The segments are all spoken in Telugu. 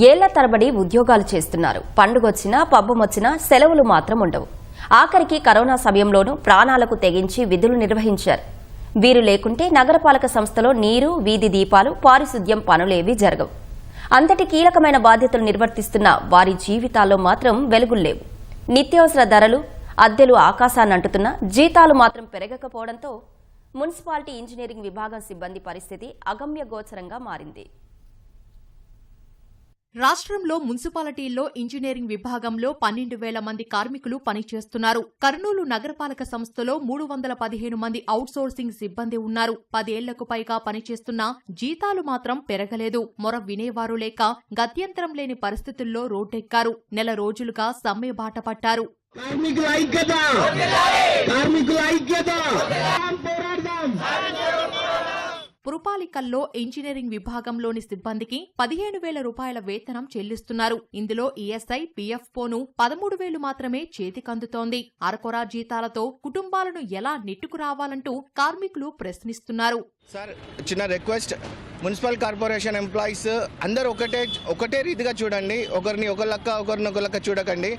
ఏళ్ల తరబడి ఉద్యోగాలు చేస్తున్నారు. పండుగొచ్చినా పబ్బమొచ్చినా సెలవులు మాత్రం ఉండవు. ఆఖరికి కరోనా సమయంలోనూ ప్రాణాలకు తెగించి విధులు నిర్వహించారు. వీరు లేకుంటే నగరపాలక సంస్థలో నీరు, వీధి దీపాలు, పారిశుద్ధ్యం పనులేవీ జరగవు. అంతటి కీలకమైన బాధ్యతలు నిర్వర్తిస్తున్న వారి జీవితాల్లో మాత్రం వెలుగుల్లేవు. నిత్యావసర ధరలు, అద్దెలు ఆకాశాన్నంటుతున్నా జీతాలు మాత్రం పెరగకపోవడంతో మున్సిపాలిటీ ఇంజనీరింగ్ విభాగం సిబ్బంది పరిస్థితి అగమ్యగోచరంగా మారింది. రాష్ట్రంలో మున్సిపాలిటీల్లో ఇంజనీరింగ్ విభాగంలో 12,000 మంది కార్మికులు పనిచేస్తున్నారు. కర్నూలు నగరపాలక సంస్థలో 315 మంది అవుట్సోర్సింగ్ సిబ్బంది ఉన్నారు. 10 ఏళ్లకు పైగా పనిచేస్తున్నా జీతాలు మాత్రం పెరగలేదు. మొర వినేవారు లేక గత్యంతరం లేని పరిస్థితుల్లో రోడ్డెక్కారు. నెల రోజులుగా సమ్మె బాట పట్టారు. పురపాలికల్లో ఇంజనీరింగ్ విభాగంలోని సిబ్బందికి 15,000 రూపాయల వేతనం చెల్లిస్తున్నారు. ఇందులో ఈఎస్ఐ, పీఎఫ్ పోను 13,000 మాత్రమే చేతికందుతోంది. అరకొరా జీతాలతో కుటుంబాలను ఎలా నెట్టుకురావాలంటూ కార్మికులు ప్రశ్నిస్తున్నారు. సార్, చిన్న రిక్వెస్ట్, మున్సిపల్ కార్పొరేషన్ ఎంప్లాయీస్ అందరూ ఒకటే రీతిగా చూడండి. ఒకరిని ఒక లెక్క చూడకండి.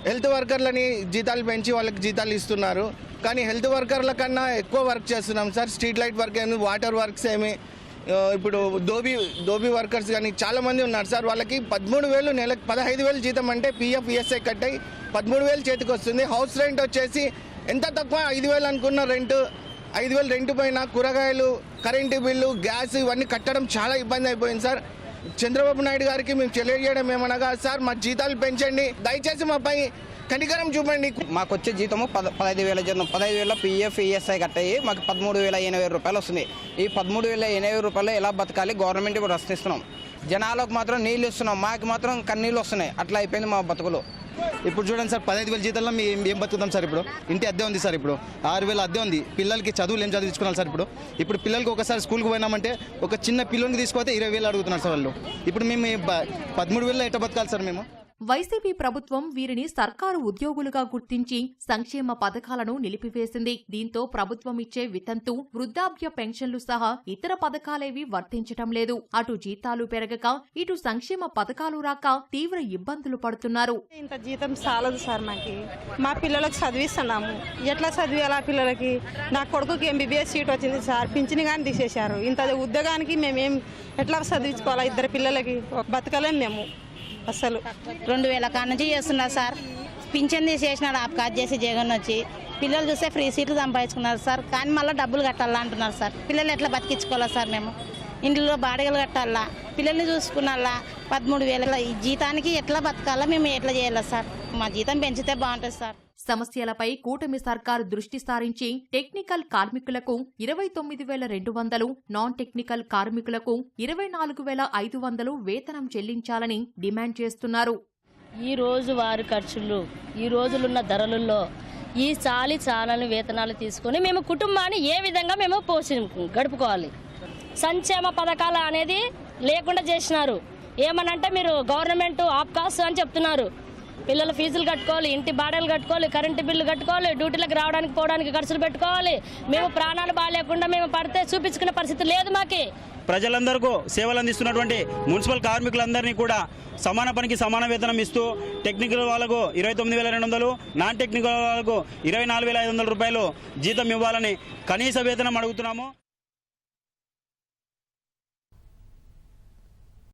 హెల్త్ వర్కర్లని జీతాలు పెంచి వాళ్ళకి జీతాలు ఇస్తున్నారు. కానీ హెల్త్ వర్కర్ల కన్నా ఎక్కువ వర్క్ చేస్తున్నాం సార్. స్ట్రీట్ లైట్ వర్క్ ఏమి, వాటర్ వర్క్స్ ఏమి, ఇప్పుడు దోబీ వర్కర్స్ కానీ చాలామంది ఉన్నారు సార్. వాళ్ళకి 13,000 నెలకు 15,000 జీతం అంటే పీఎఫ్, ఈఎస్ఐ కట్ అయ్యి 13,000 చేతికి వస్తుంది. హౌస్ రెంట్ వచ్చేసి ఎంత తక్కువ 5,000 అనుకున్న రెంట్, 5,000 రెంట్ పైన కూరగాయలు, కరెంటు బిల్లు, గ్యాస్ ఇవన్నీ కట్టడం చాలా ఇబ్బంది అయిపోయింది సార్. చంద్రబాబు నాయుడు గారికి మేము తెలియజేయడం ఏమనగా, సార్ మా జీతాలు పెంచండి, దయచేసి మాపై కనికరం చూపండి. మాకు వచ్చే జీతము 15,000 జీతం, 15,000 పీఎఫ్, ఈఎస్ఐ కట్టాయి మాకు 13,080 రూపాయలు వస్తుంది. ఈ 13,080 రూపాయలు ఎలా బతకాలి గవర్నమెంట్ ఇప్పుడు ప్రశ్నిస్తున్నాం. జనాలకు మాత్రం నీళ్ళు ఇస్తున్నాం, మాకు మాత్రం కన్నీళ్ళు వస్తున్నాయి. అట్లా అయిపోయింది మా బతుకులు. ఇప్పుడు చూడండి సార్, 15,000 జీతాల్లో మేము ఏం బతుకుతాం సార్? ఇప్పుడు ఇంటి అద్దె ఉంది సార్, ఇప్పుడు 6,000 అద్దె ఉంది. పిల్లలకి చదువులు ఏం చదివించుకోవాలి సార్? ఇప్పుడు పిల్లలకి ఒకసారి స్కూల్కి పోయినామంటే ఒక చిన్న పిల్లలకి తీసుకుపోతే 20,000 అడుగుతున్నారు సార్ వాళ్ళు. ఇప్పుడు మేము 13,000 ఎట్లా బతకాలి సార్ మేము? వైసీపీ ప్రభుత్వం వీరిని సర్కారు ఉద్యోగులుగా గుర్తించి సంక్షేమ పథకాలను నిలిపివేసింది. దీంతో ప్రభుత్వం ఇచ్చే వితంతు, వృద్ధాప్య పెన్షన్లు సహా ఇతర పథకాలేవీ వర్తించటం లేదు. అటు జీతాలు పెరగక, ఇటు సంక్షేమ పథకాలు రాక తీవ్ర ఇబ్బందులు పడుతున్నారు. ఇంత జీతం చాలదు సార్. మా పిల్లలకు చదివిస్తున్నాము, ఎట్లా చదివేలా పిల్లలకి? నా కొడుకుకి ఎంబీబీఎస్ సీట్ వచ్చింది సార్, పింఛని కానీ తీసేశారు. ఇంత ఉద్యోగానికి మేమేం ఎట్లా చదివించుకోవాలా? 2 పిల్లలకి బతకలేము మేము. అసలు 2,000 కాడ నుంచి చేస్తున్నారు సార్. పింఛన్ తీసేసినాడు ఆపకాజ్ చేసి జగన్ వచ్చి. పిల్లలు చూస్తే ఫ్రీ సీట్లు సంపాదించుకున్నారు సార్. కానీ మళ్ళీ డబ్బులు కట్టాలా అంటున్నారు సార్. పిల్లలు ఎట్లా బతికించుకోవాలా సార్? మేము ఇంట్లో బాడిగలు కట్టాలా, పిల్లల్ని చూసుకున్నాలా? 13,000 ఈ జీతానికి ఎట్లా బతకాలా? మేము ఎట్లా చేయాలా సార్? మా జీతం పెంచితే బాగుంటుంది సార్. సమస్యలపై కూటమి సర్కారు దృష్టి సారించి టెక్నికల్ కార్మికులకు 29,200, నాన్ టెక్నికల్ కార్మికులకు 24,500 వేతనం చెల్లించాలని డిమాండ్ చేస్తున్నారు. ఈ రోజు వారి ఖర్చులు, ఈ రోజులున్న ధరలలో ఈ చాలని వేతనాలు తీసుకుని మేము కుటుంబాన్ని ఏ విధంగా మేము గడుపుకోవాలి? సంక్షేమ పథకాలు అనేది లేకుండా చేసినారు. ఏమనంటే మీరు గవర్నమెంట్ ఆప్కాస్ అని చెప్తున్నారు. పిల్లల ఫీజులు కట్టుకోవాలి, ఇంటి బాడలు కట్టుకోవాలి, కరెంటు బిల్లు కట్టుకోవాలి, డ్యూటీలకు రావడానికి పోవడానికి ఖర్చులు పెట్టుకోవాలి. మేము ప్రాణాలు బాగాలేకుండా మేము పడితే చూపించుకునే పరిస్థితి లేదు మాకి. ప్రజలందరికీ సేవలు అందిస్తున్నటువంటి మున్సిపల్ కార్మికులందరినీ కూడా సమాన పనికి సమాన వేతనం ఇస్తూ టెక్నికల్ వాళ్ళకు 29,200, నాన్ టెక్నికల్ వాళ్ళకు 24,500 రూపాయలు జీతం ఇవ్వాలని కనీస వేతనం అడుగుతున్నాము.